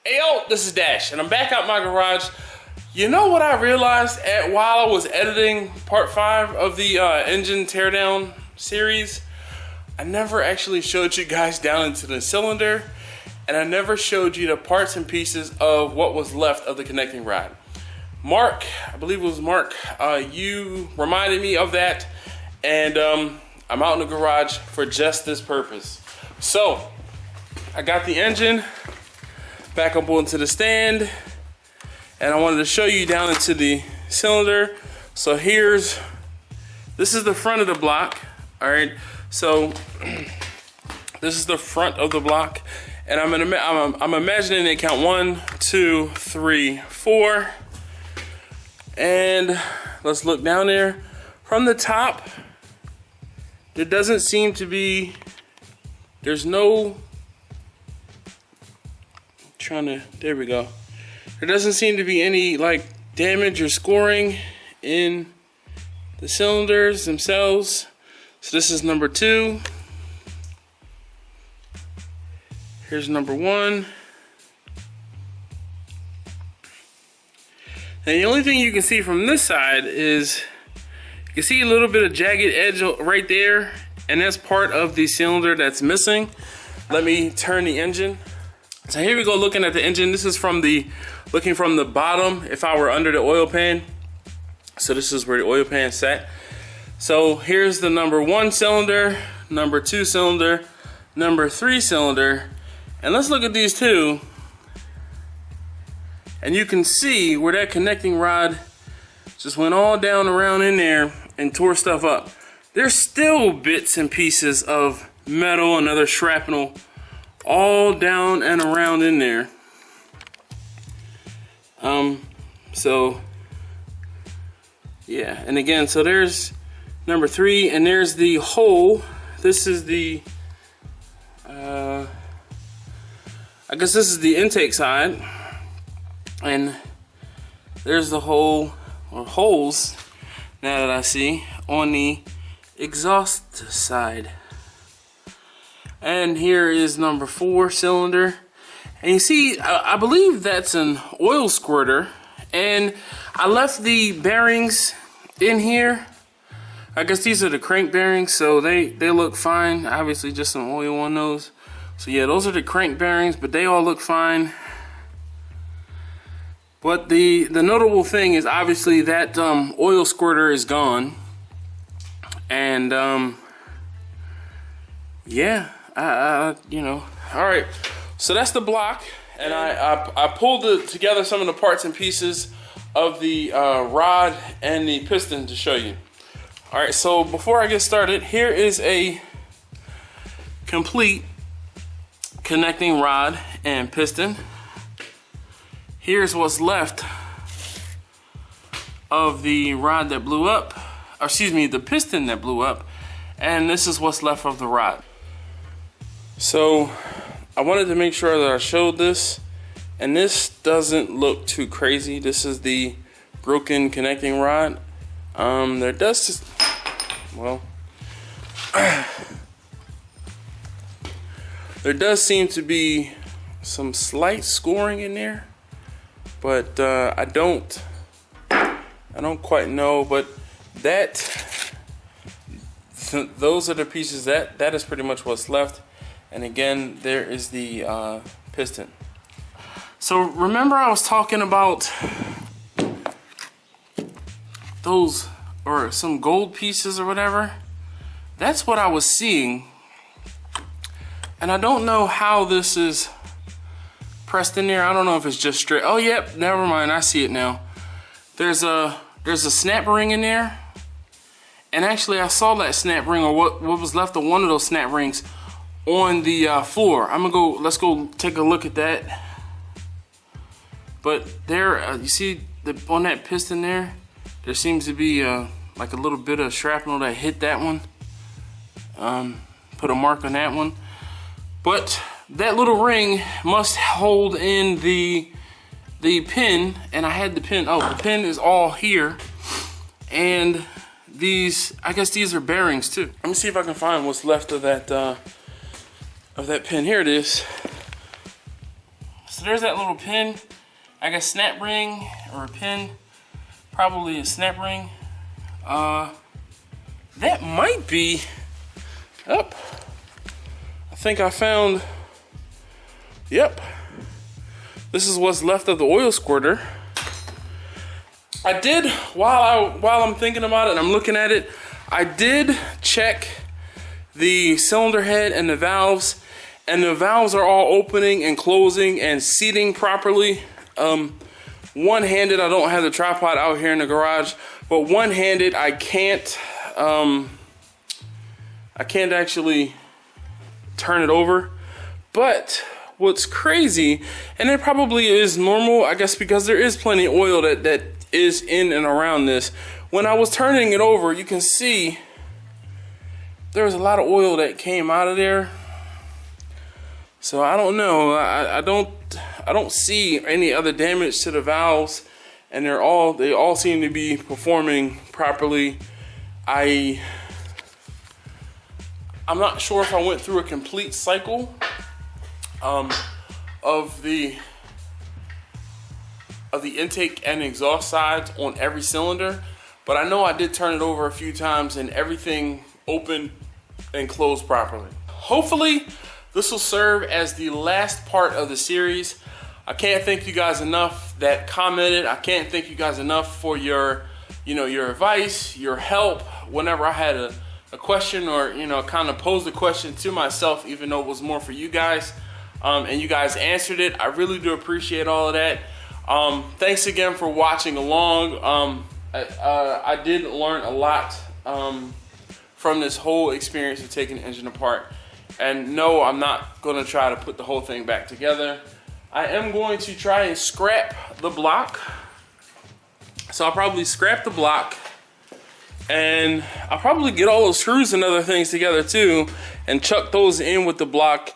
Hey yo, this is Dash, and I'm back out my garage. You know what I realized while I was editing part 5 of the engine teardown series? I never actually showed you guys down into the cylinder, and I never showed you the parts and pieces of what was left of the connecting rod. Mark, I believe it was Mark, you reminded me of that, and I'm out in the garage for just this purpose. So, I got the engine back up onto the stand, and I wanted to show you down into the cylinder. So this is the front of the block. All right, so this is the front of the block, and I'm imagining they count 1, 2, 3, 4, and let's look down there. From the top, there doesn't seem to be. There's no. There we go. There doesn't seem to be any like damage or scoring in the cylinders themselves. So this is number 2. Here's number 1. And the only thing you can see from this side is you can see a little bit of jagged edge right there, and that's part of the cylinder that's missing. Let me turn the engine. So here we go, looking at the engine. This is looking from the bottom if I were under the oil pan. So this is where the oil pan sat. So here's the number 1 cylinder, number 2 cylinder, number 3 cylinder. And let's look at these two. And you can see where that connecting rod just went all down around in there and tore stuff up. There's still bits and pieces of metal and other shrapnel all down and around in there. So yeah, and again, so there's number 3, and there's the hole. This is the I guess this is the intake side, and there's the hole or holes now that I see on the exhaust side. And here is number 4 cylinder. And you see, I believe that's an oil squirter. And I left the bearings in here. I guess these are the crank bearings, so they look fine. Obviously just some oil on those. So yeah, those are the crank bearings, but they all look fine. But the notable thing is obviously that oil squirter is gone. And yeah. You know, all right, so that's the block, and I pulled together some of the parts and pieces of the rod and the piston to show you. All right, so before I get started, here is a complete connecting rod and piston. Here's what's left of the rod that blew up, or excuse me, the piston that blew up, and this is what's left of the rod. So I wanted to make sure that I showed this, and this doesn't look too crazy. This is the broken connecting rod. There does, well, there does seem to be some slight scoring in there, but I don't quite know. But those are the pieces that is pretty much what's left. And again, there is the piston. So remember I was talking about those, or some gold pieces or whatever? That's what I was seeing. And I don't know how this is pressed in there. I don't know if it's just straight. Oh, yep, never mind, I see it now. There's a snap ring in there. And actually I saw that snap ring, or what was left of one of those snap rings, on the floor. Let's go take a look at that. But there, you see on that piston there seems to be like a little bit of shrapnel that hit that one. Put a mark on that one. But that little ring must hold in the pin, and I had the pin. Oh, the pin is all here. And these, I guess these are bearings too. Let me see if I can find what's left of that pin. Here it is. So there's that little pin. I guess snap ring or a pin. Probably a snap ring. That might be up. I think I found, yep. This is what's left of the oil squirter. I did, while I'm thinking about it and I'm looking at it, I did check the cylinder head and the valves are all opening and closing and seating properly. One-handed, I don't have the tripod out here in the garage, but one-handed, I can't actually turn it over. But what's crazy, and it probably is normal, I guess, because there is plenty of oil that is in and around this. When I was turning it over, you can see there was a lot of oil that came out of there. So I don't know. I don't see any other damage to the valves, and they all seem to be performing properly. I'm not sure if I went through a complete cycle of the intake and exhaust sides on every cylinder, but I know I did turn it over a few times and everything opened and closed properly. Hopefully this will serve as the last part of the series. I can't thank you guys enough that commented. I can't thank you guys enough for your advice, your help whenever I had a question, or kind of posed a question to myself, even though it was more for you guys, and you guys answered it. I really do appreciate all of that. Thanks again for watching along. I did learn a lot from this whole experience of taking the engine apart. And no, I'm not going to try to put the whole thing back together. I am going to try and scrap the block. So I'll probably scrap the block, and I'll probably get all those screws and other things together too and chuck those in with the block.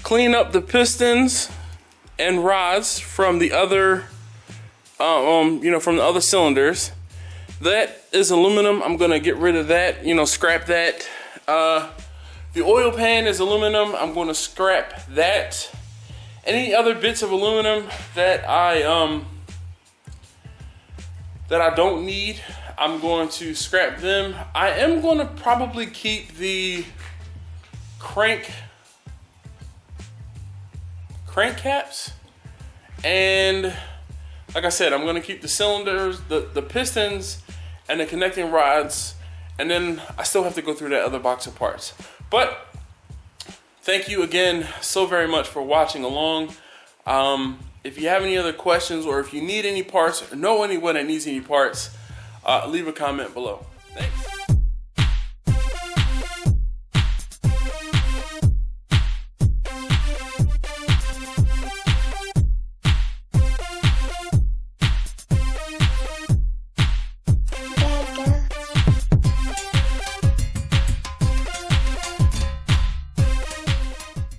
Clean up the pistons and rods from the other from the other cylinders. That is aluminum. I'm gonna get rid of that, scrap that. The oil pan is aluminum. I'm gonna scrap that. Any other bits of aluminum that I don't need, I'm going to scrap them. I am going to probably keep the crank caps, and like I said, I'm going to keep the cylinders, the pistons, and the connecting rods, and then I still have to go through that other box of parts. But thank you again so very much for watching along. If you have any other questions, or if you need any parts or know anyone that needs any parts, leave a comment below. Thanks.